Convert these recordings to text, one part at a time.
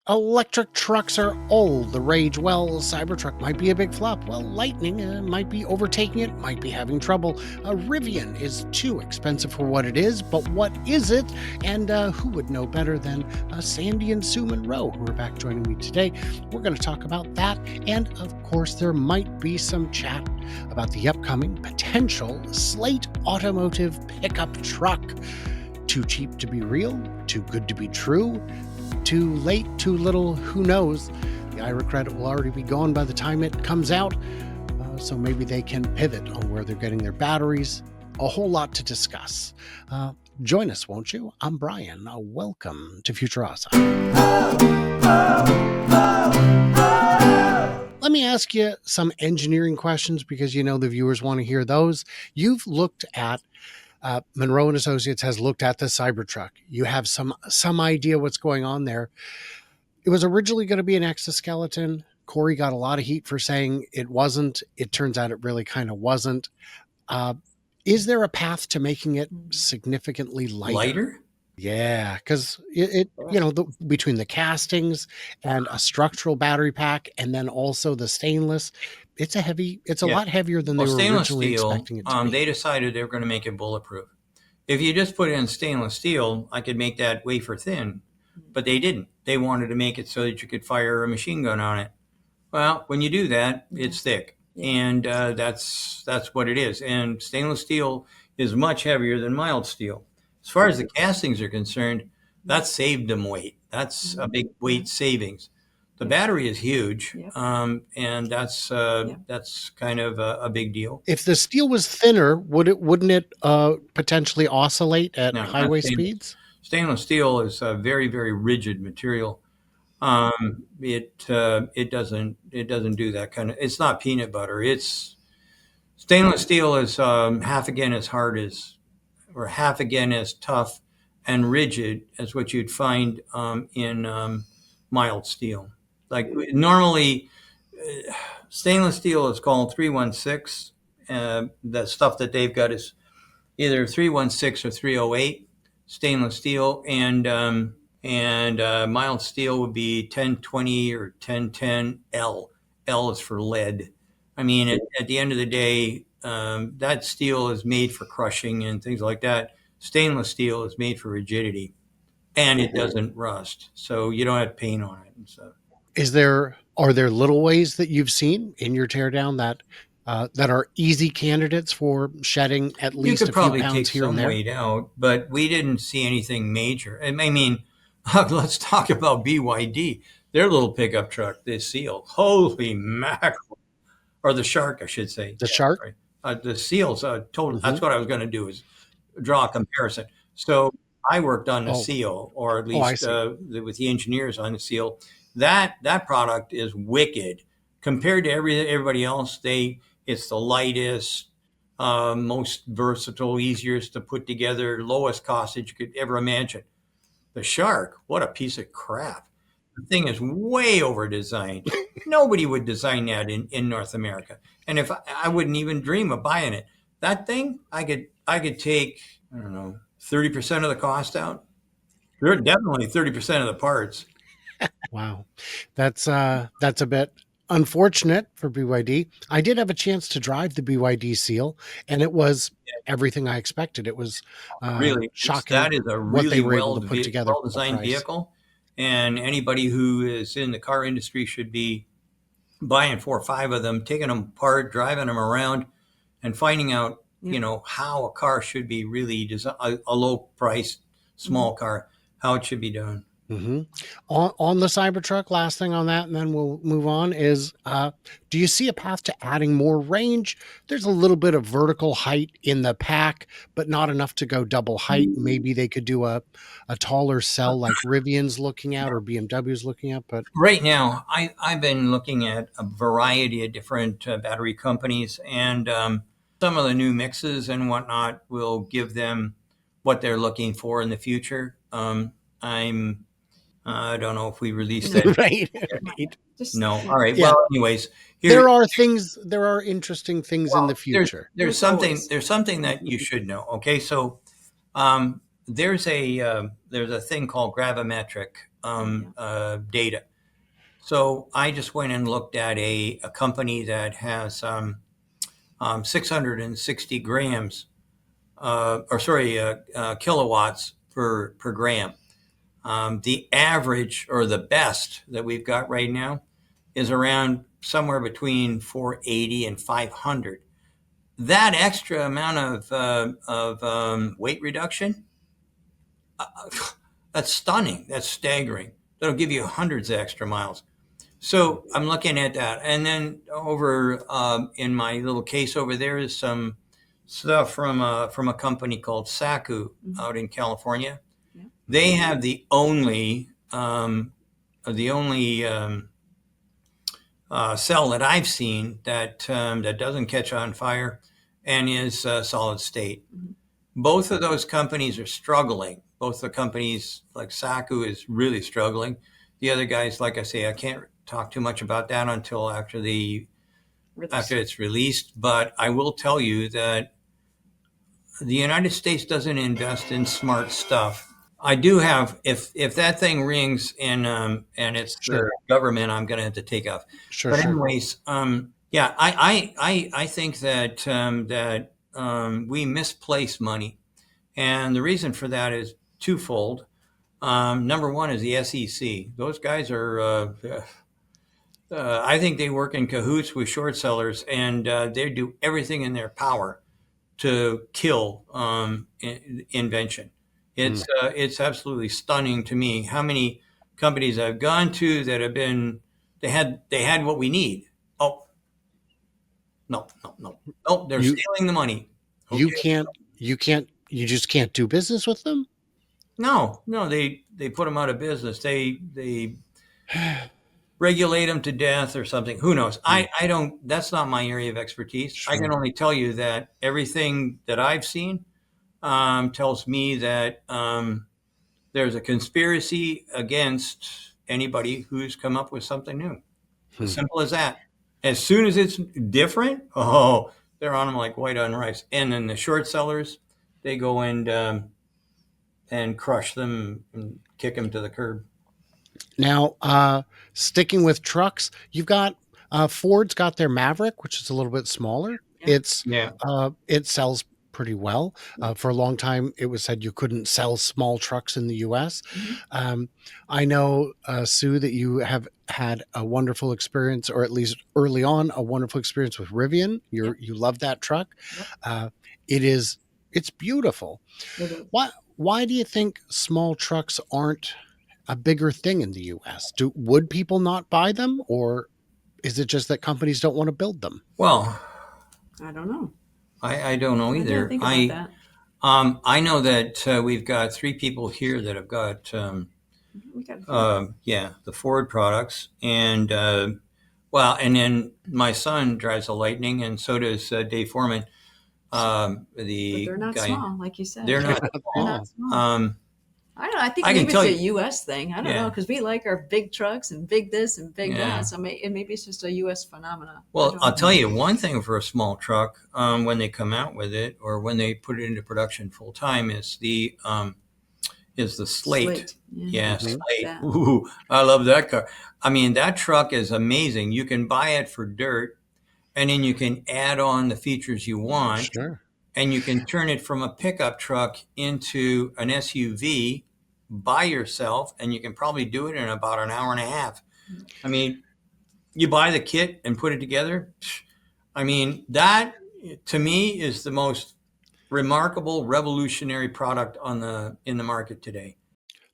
Electric trucks are old, the rage. Well, Cybertruck might be a big flop. Well, Lightning might be overtaking it, might be having trouble. Rivian is too expensive for what it is, but what is it? And who would know better than Sandy and Sue Munro, who are back joining me today? We're going to talk about that. And of course, there might be some chat about the upcoming potential Slate automotive pickup truck. Too cheap to be real, too good to be true. Too late, too little, who knows? The IRA credit will already be gone by the time it comes out, so maybe they can pivot on where they're getting their batteries. A whole lot to discuss. Join us, won't you? I'm Brian. Welcome to Future Awesome. Let me ask you some engineering questions because you know the viewers want to hear those. You've looked at Munro Associates has looked at the Cybertruck. You have some idea what's going on there. It was originally going to be an exoskeleton. Corey got a lot of heat for saying it wasn't. It turns out it really kind of wasn't. Is there a path to making it significantly lighter? Yeah, because between the castings and a structural battery pack, and then also the stainless, it's a lot heavier than they were originally expecting it to be. They decided they were going to make it bulletproof. If you just put it in stainless steel, I could make that wafer thin, but they didn't. They wanted to make it so that you could fire a machine gun on it. Well, when you do that, it's thick, and that's what it is. And stainless steel is much heavier than mild steel. As far as the castings are concerned, that saved them weight. That's a big weight savings. The battery is huge, and that's kind of a big deal. If the steel was thinner, wouldn't it potentially oscillate at highway speeds? Stainless steel is a very, very rigid material. It doesn't do that kind of. It's not peanut butter. Stainless steel is half again as hard as, or half again as tough and rigid as what you'd find in mild steel. Like normally, stainless steel is called 316. The stuff that they've got is either 316 or 308 stainless steel, and mild steel would be 1020 or 1010 L. L is for lead. I mean, at the end of the day, that steel is made for crushing and things like that. Stainless steel is made for rigidity, and it doesn't rust, so you don't have paint on it and stuff. Are there little ways that you've seen in your teardown that are easy candidates for shedding at least a few pounds here and there? You could probably take some weight out, but we didn't see anything major. I mean, let's talk about BYD. Their little pickup truck, the Seal. Holy mackerel. Or the Shark, I should say. The Shark? Right. The Seal's total. That's what I was going to do, is draw a comparison. So I worked on the Seal, or at least with the engineers on the Seal. That product is wicked compared to everybody else. It's the lightest, most versatile, easiest to put together, lowest cost that you could ever imagine. The Shark, what a piece of crap. The thing is way over designed. Nobody would design that in North America. And if I wouldn't even dream of buying it. That thing, I could take, 30% of the cost out. There are definitely 30% of the parts. Wow. That's a bit unfortunate for BYD. I did have a chance to drive the BYD Seal, and it was everything I expected. It was really shocking. That is a really well-designed vehicle, and anybody who is in the car industry should be buying 4 or 5 of them, taking them apart, driving them around, and finding out, how a car should be really designed, a low-priced small car, how it should be done. Mm-hmm. On the Cybertruck, last thing on that, and then we'll move on, is do you see a path to adding more range? There's a little bit of vertical height in the pack, but not enough to go double height. Maybe they could do a taller cell like Rivian's looking at or BMW's looking at. But right now, I've been looking at a variety of different battery companies, and some of the new mixes and whatnot will give them what they're looking for in the future. I don't know if we released that. Right. No. All right. Yeah. Well, anyways, there are interesting things in the future. There's something that you should know. Okay. So, there's a thing called gravimetric data. So I just went and looked at a company that has 660 grams, kilowatts per gram. The average or the best that we've got right now is around somewhere between 480 and 500. That extra amount of weight reduction, that's stunning. That's staggering. That'll give you hundreds of extra miles. So I'm looking at that. And then over in my little case over there is some stuff from a company called Saku out in California. Yeah. They have the only cell that I've seen that doesn't catch on fire and is solid state. Both of those companies are struggling. Both the companies, like Saku, is really struggling. The other guys, like I say, I can't talk too much about that until after it's released. But I will tell you that the United States doesn't invest in smart stuff. I do have, if that thing rings and it's the government, I'm going to have to take off. But anyways, yeah, I think that we misplace money, and the reason for that is twofold. Number one is the SEC. Those guys are, I think they work in cahoots with short sellers, and they do everything in their power to kill invention. It's absolutely stunning to me how many companies I've gone to that have been they had what we need. Oh, no, they're stealing the money. Okay. You just can't do business with them. No, they put them out of business. They regulate them to death or something. Who knows? I don't. That's not my area of expertise. Sure. I can only tell you that everything that I've seen tells me that there's a conspiracy against anybody who's come up with something new. As simple as that. As soon as it's different, they're on them like white on rice. And then the short sellers, they go and crush them and kick them to the curb. Now, sticking with trucks, you've got Ford's got their Maverick, which is a little bit smaller. Yeah. It sells pretty well. For a long time, it was said you couldn't sell small trucks in the U.S. I know, Sue, that you have had a wonderful experience, or at least early on, a wonderful experience with Rivian. You love that truck. It's beautiful. Why do you think small trucks aren't a bigger thing in the U.S.? Would people not buy them, or is it just that companies don't want to build them? Well, I don't know. I don't know either. I think about that. I know that we've got 3 people here that have got the Ford products, and and then my son drives a Lightning, and so does Dave Foreman. But they're not small, like you said. They're not small. I don't know. I think maybe it's a U.S. thing. I don't know, because we like our big trucks and big this and big that. So maybe it's just a U.S. phenomenon. Well, I'll tell you one thing for a small truck, when they come out with it or when they put it into production full time, is the Slate. Slate. Ooh, I love that car. I mean, that truck is amazing. You can buy it for dirt, and then you can add on the features you want. Sure. And you can turn it from a pickup truck into an SUV by yourself, and you can probably do it in about an hour and a half. I mean, you buy the kit and put it together. I mean, that to me is the most remarkable, revolutionary product in the market today.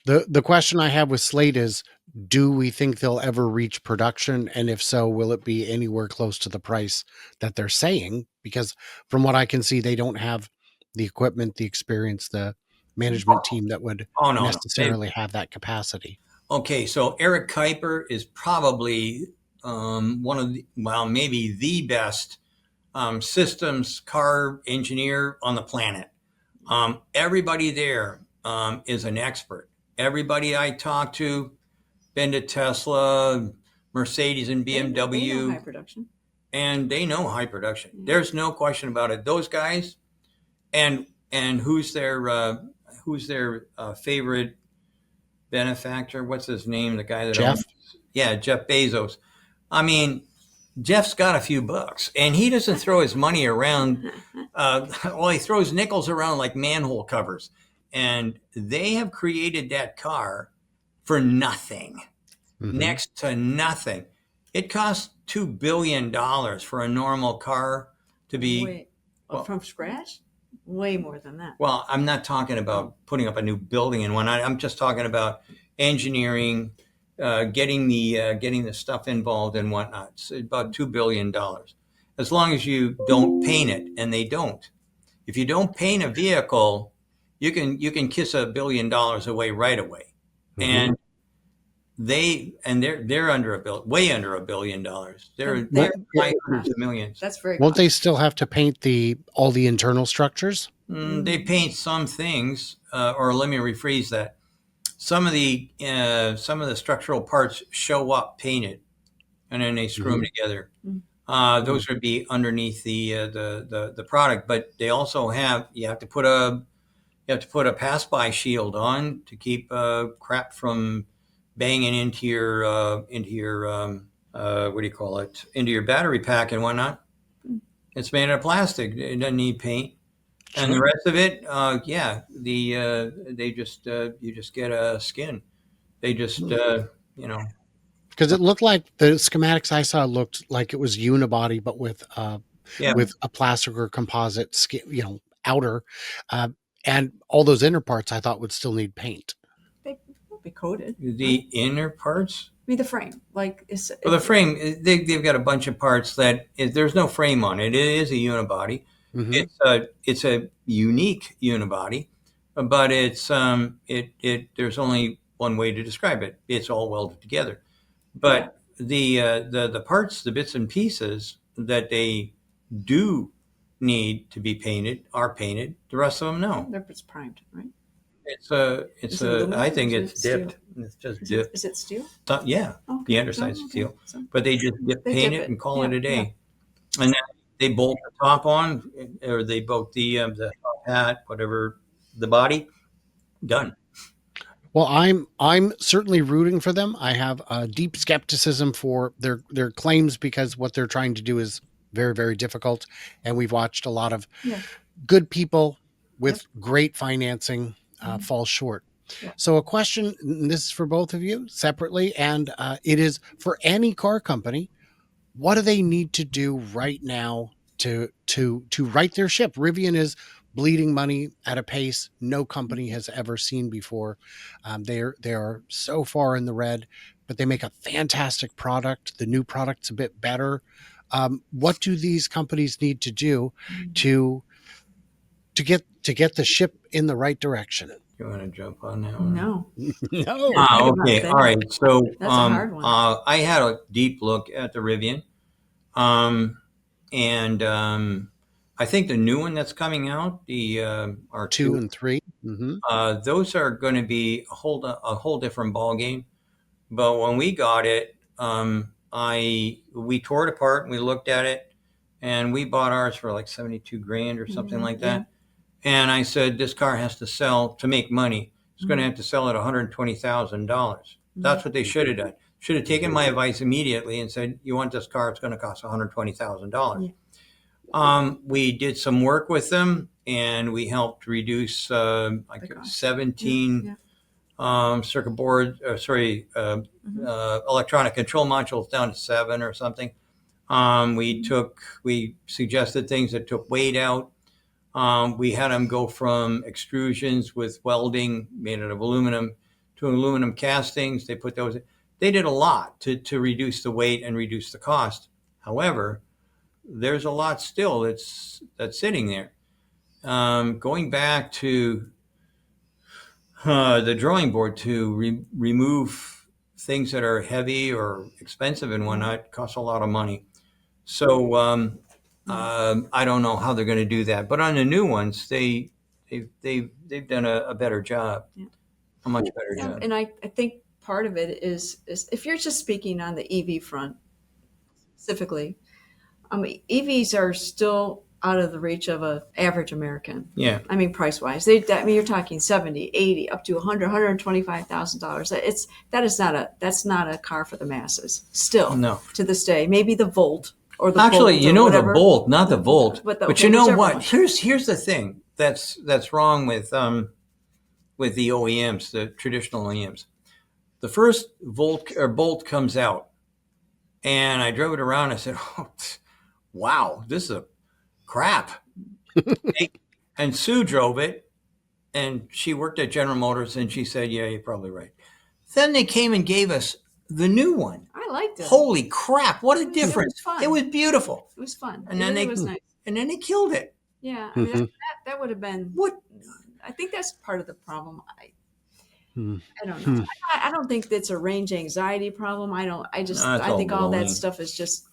The question I have with Slate is, do we think they'll ever reach production? And if so, will it be anywhere close to the price that they're saying? Because from what I can see, they don't have the equipment, the experience, the management team that would necessarily have that capacity. Okay, so Eric Kuiper is probably one of maybe the best systems car engineer on the planet. Everybody there is an expert. Everybody I talk to, been to Tesla, Mercedes, and BMW. They know high production. And they know high production. Yeah. There's no question about it. Those guys, and who's their favorite benefactor. What's his name? The guy that Jeff? owns. Yeah, Jeff Bezos. I mean, Jeff's got a few bucks, and he doesn't throw his money around. Well, he throws nickels around like manhole covers. And they have created that car for nothing, next to nothing. It costs $2 billion for a normal car to be. From scratch? Way more than that. Well, I'm not talking about putting up a new building and whatnot. I'm just talking about engineering, getting the stuff involved and whatnot. It's about $2 billion. As long as you don't paint it, and they don't. If you don't paint a vehicle, you can kiss $1 billion away right away. And they're under way under $1 billion. They're hundreds of millions. That's very. Won't they still have to paint all the internal structures? They paint some things, or let me rephrase that. Some of the structural parts show up painted, and then they screw them together. Those would be underneath the product, but they also you have to put a pass-by shield on to keep crap from banging into your what do you call it, into your battery pack and whatnot. It's made out of plastic. It doesn't need paint. And the rest of it, you just get a skin. They just because it looked like the schematics I saw looked like it was unibody, but with a plastic or composite skin, outer, and all those inner parts I thought would still need paint. They will be coated. The inner parts. I mean, the frame, the frame. They've got a bunch of parts that there's no frame on it. It is a unibody. It's a unique unibody, but there's only one way to describe it. It's all welded together. But the parts, the bits and pieces that they do need to be painted are painted. The rest of them, no. It's primed, right? I think it's dipped. It's just dipped. Is it steel? Yeah, okay. The underside's steel. So, but they just paint it and call it a day. Yeah. And then they bolt the top on, or they bolt the top hat, whatever, the body. Done. Well, I'm certainly rooting for them. I have a deep skepticism for their claims because what they're trying to do is very, very difficult. And we've watched a lot of good people with great financing fall short. Yeah. So a question, and this is for both of you separately, and it is for any car company. What do they need to do right now to right their ship? Rivian is bleeding money at a pace no company has ever seen before. They are so far in the red, but they make a fantastic product. The new product's a bit better. What do these companies need to do to get the ship in the right direction? You want to jump on that one? No. No. Okay. All right. So that's a hard one. I had a deep look at the Rivian, and I think the new one that's coming out, the R2 2 and 3, those are going to be a whole different ball game. But when we got it, we tore it apart and we looked at it, and we bought ours for like $72,000 or something like that. Yeah. And I said, this car has to sell to make money. It's going to have to sell at $120,000. That's what they should have done. Should have taken my advice immediately and said, you want this car, it's going to cost $120,000. Yeah. We did some work with them, and we helped reduce 17 circuit board, electronic control modules down to 7 or something. We suggested things that took weight out. We had them go from extrusions with welding made out of aluminum to aluminum castings. They put those. They did a lot to reduce the weight and reduce the cost. However, there's a lot still that's sitting there. Going back to the drawing board to remove things that are heavy or expensive and whatnot costs a lot of money. So I don't know how they're going to do that. But on the new ones, they've done a better job, a much better job. And I think part of it is if you're just speaking on the EV front specifically, EVs are still out of the reach of a average American. Yeah. I mean, price wise, you're talking 70, 80, up to $125,000. That's not a car for the masses. Still, No. to this day, maybe the Volt or the Actually, Bolt you or know, whatever. the Bolt, not the Volt. But you know what? One. Here's the thing that's wrong with the OEMs, the traditional OEMs. The first Volt or Bolt comes out, and I drove it around. I said, "Oh, wow, this is a crap." And Sue drove it, and she worked at General Motors, and she said, "Yeah, you're probably right." Then they came and gave us the new one. I liked it. Holy crap! What a difference! It was beautiful. It was fun. And then it was nice. And then they killed it. Yeah, I mean, that would have been what. I think that's part of the problem. I don't Hmm. know. I don't think that's a range anxiety problem. I think all that stuff is just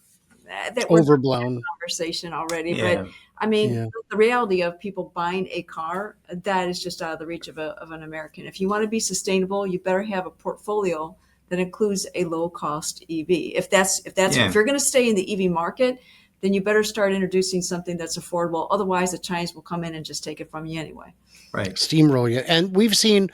that overblown conversation already. Yeah. But I mean, the reality of people buying a car, that is just out of the reach of an American. If you want to be sustainable, you better have a portfolio that includes a low cost EV. If you're going to stay in the EV market, then you better start introducing something that's affordable. Otherwise, the Chinese will come in and just take it from you anyway. Right. Steamroll you. And we've seen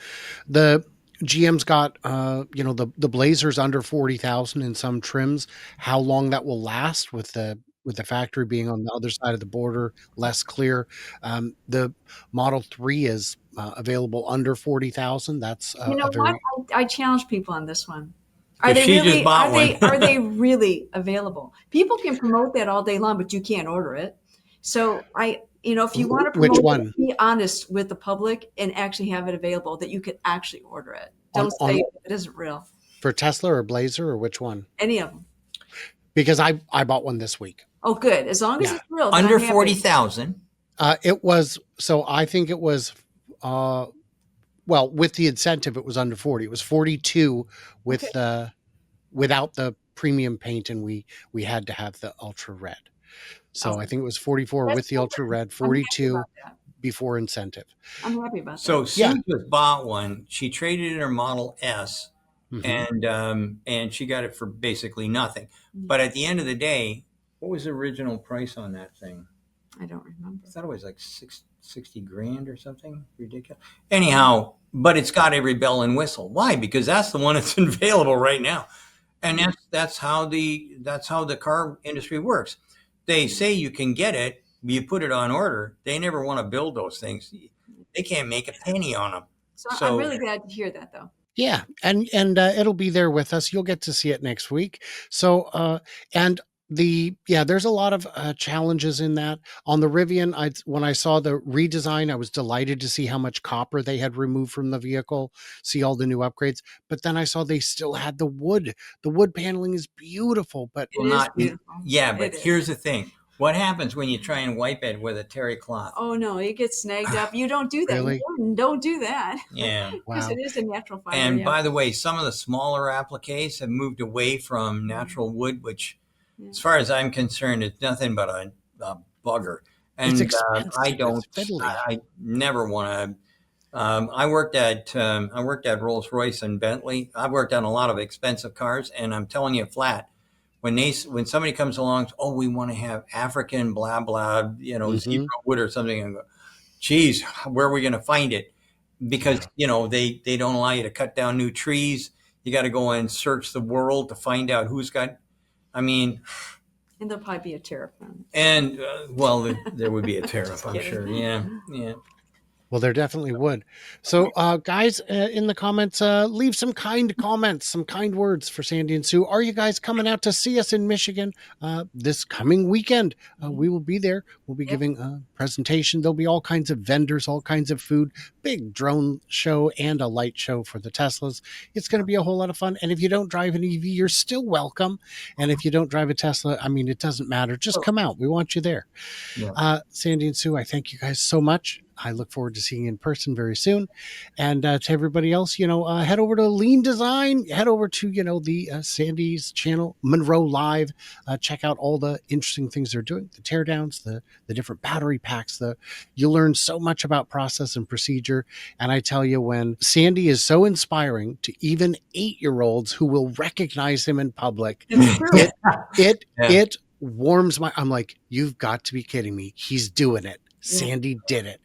the GM's got, the Blazers under 40,000 in some trims. How long that will last with the factory being on the other side of the border, less clear. The Model 3 is available under 40,000. That's what? I challenge people on this one. Are they really available? People can promote that all day long, but you can't order it. So if you want to promote Which one? it, be honest with the public and actually have it available that you could actually order it. Don't say it isn't real. For Tesla or Blazer or which one? Any of them. Because I bought one this week. Oh, good. As long as it's real. Under 40,000. It was, so I think it was, with the incentive, it was under 40. It was 42 with without the premium paint, and we had to have the ultra red. So I think it was 44 with the ultra red, 42 before incentive. I'm happy about that. So Sue just bought one. She traded in her Model S, and she got it for basically nothing. But at the end of the day, what was the original price on that thing? I don't remember. I thought it was like 60 grand or something ridiculous. Anyhow, but it's got every bell and whistle. Why? Because that's the one that's available right now, and that's how the car industry works. They say you can get it, you put it on order. They never want to build those things. They can't make a penny on them. So I'm really glad to hear that, though. Yeah, and it'll be there with us. You'll get to see it next week. So there's a lot of challenges in that. On the Rivian, when I saw the redesign, I was delighted to see how much copper they had removed from the vehicle, see all the new upgrades. But then I saw they still had the wood. The wood paneling is beautiful, but beautiful. Yeah, but here's the thing. What happens when you try and wipe it with a terry cloth? Oh, no, it gets snagged up. You don't do that. Really? Don't do that. Yeah. Because it is a natural fiber. And by the way, some of the smaller appliques have moved away from natural wood, which, as far as I'm concerned, it's nothing but a bugger. And it's expensive. I never want to. I worked at Rolls-Royce and Bentley. I've worked on a lot of expensive cars, and I'm telling you flat, when somebody comes along, we want to have African blah blah, zebra wood or something, and go, geez, where are we going to find it? Because they don't allow you to cut down new trees. You got to go and search the world to find out who's got. I mean, and there'll probably be a tariff on it. And there would be a tariff, I'm sure. Yeah. Well, there definitely would. So, guys, in the comments, leave some kind comments, some kind words for Sandy and Sue. Are you guys coming out to see us in Michigan this coming weekend? We will be there. We'll be giving a presentation. There'll be all kinds of vendors, all kinds of food, big drone show and a light show for the Teslas. It's going to be a whole lot of fun. And if you don't drive an EV, you're still welcome. And if you don't drive a Tesla, it doesn't matter. Just come out. We want you there. Yeah. Sandy and Sue, I thank you guys so much. I look forward to seeing you in person very soon. And to everybody else, head over to Lean Design, head over to, the Sandy's channel, Munro Live. Check out all the interesting things they're doing, the teardowns, the different battery packs. You'll learn so much about process and procedure. And I tell you, when Sandy is so inspiring to even 8-year-olds who will recognize him in public, it warms my. I'm like, you've got to be kidding me. He's doing it. Yeah. Sandy did it.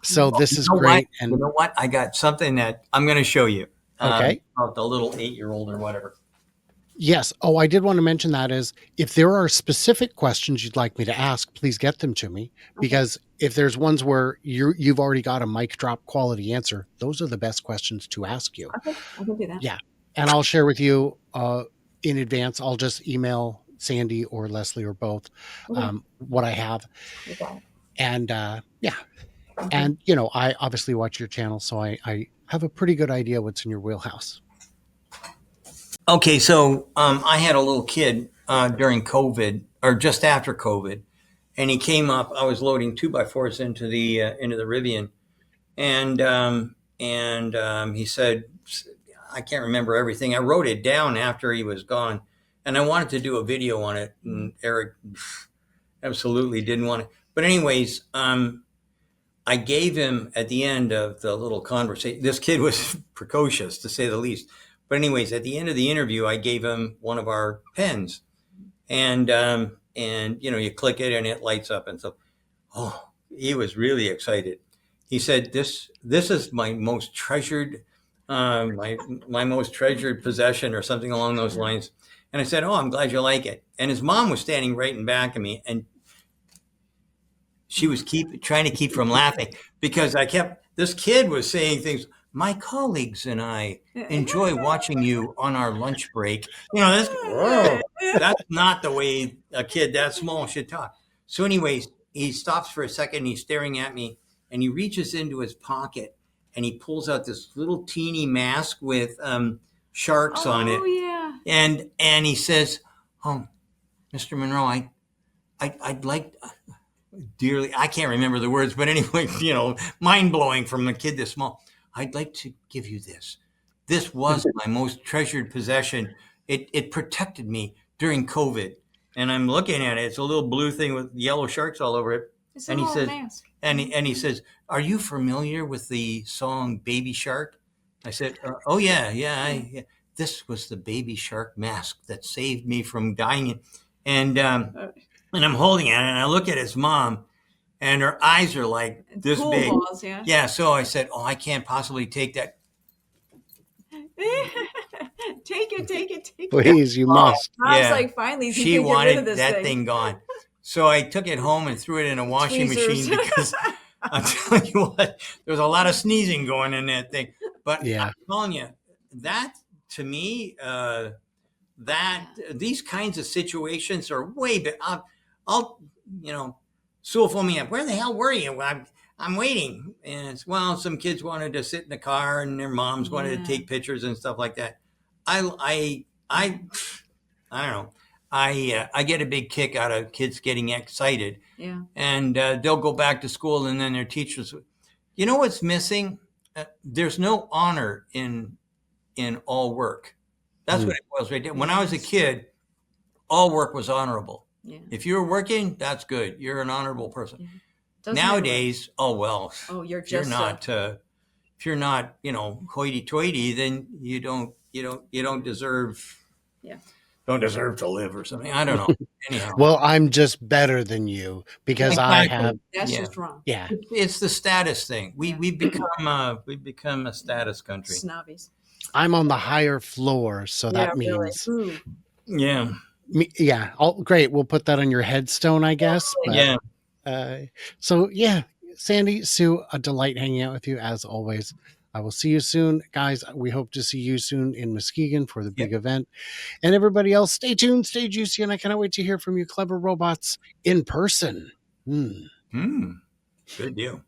So Oh, this you is know what? great. You And know what? I got something that I'm going to show you. okay. About the little 8-year-old or whatever. Yes. Oh, I did want to mention that is if there are specific questions you'd like me to ask, please get them to me. Because if there's ones where you've already got a mic drop quality answer, those are the best questions to ask you. Okay, I can do that. Yeah. And I'll share with you in advance. I'll just email Sandy or Leslie or both Okay. what I have. You got it. And yeah. Okay. And, I obviously watch your channel, so I have a pretty good idea what's in your wheelhouse. Okay, so I had a little kid during COVID or just after COVID, and he came up. I was loading 2x4s into the Rivian, and he said, I can't remember everything. I wrote it down after he was gone, and I wanted to do a video on it, and Eric absolutely didn't want it. But anyways, I gave him at the end of the little conversation. This kid was precocious, to say the least. But anyways, at the end of the interview, I gave him one of our pens, and you click it and it lights up, and so, oh, he was really excited. He said, "This is my most treasured, my most treasured possession," or something along those lines. And I said, "Oh, I'm glad you like it." And his mom was standing right in back of me, and she was trying to keep from laughing because this kid was saying things. My colleagues and I enjoy watching you on our lunch break. That's not the way a kid that small should talk. So anyways, he stops for a second. He's staring at me, and he reaches into his pocket and he pulls out this little teeny mask with sharks on it. Oh yeah. And he says, "Oh, Mr. Munro, I'd like." Dearly, I can't remember the words, but anyway, mind blowing from a kid this small. I'd like to give you this. This was my most treasured possession. It protected me during COVID. And I'm looking at it. It's a little blue thing with yellow sharks all over it. It's And a he little says, mask. and he says, "Are you familiar with the song Baby Shark?" I said, "Oh yeah, yeah. This was the baby shark mask that saved me from dying." And I'm holding it, and I look at his mom, and her eyes are like this Pool big. balls, yeah. Yeah, so I said, "Oh, I can't possibly take that." Take it. Please, you must. I was Yeah. like, finally, She he can get rid wanted of this that thing gone. So I took it home and threw it in a washing Tweezers. machine because I'm telling you what, there's a lot of sneezing going in that thing. But Yeah. I'm telling you, that to me, these kinds of situations are way better. I'll Sue will phone me up. "Where the hell were you?" I'm waiting. And it's, well, some kids wanted to sit in the car and their moms wanted to take pictures and stuff like that. I don't know. I get a big kick out of kids getting excited. Yeah. And they'll go back to school, and then their teachers. You know what's missing? There's no honor in all work. That's what it was right there. When I was a kid, all work was honorable. Yeah. If you were working, that's good. You're an honorable person. Yeah. Doesn't Nowadays, oh well. Oh, you're If you're just if you're not, hoity-toity, then you don't deserve. Yeah. Don't deserve to live or something. I don't know. Anyhow, Well, I'm just better than you because I have. That's Yeah. just wrong. Yeah. It's the status thing. We've become a status country. Snobbies. I'm on the higher floor, so that really. means. Ooh. Yeah. Yeah. Oh, great. We'll put that on your headstone, I guess. But, Yeah. so yeah, Sandy, Sue, a delight hanging out with you as always. I will see you soon, guys. We hope to see you soon in Muskegon for the big event. And everybody else, stay tuned, stay juicy, and I cannot wait to hear from you, clever robots, in person. Good deal.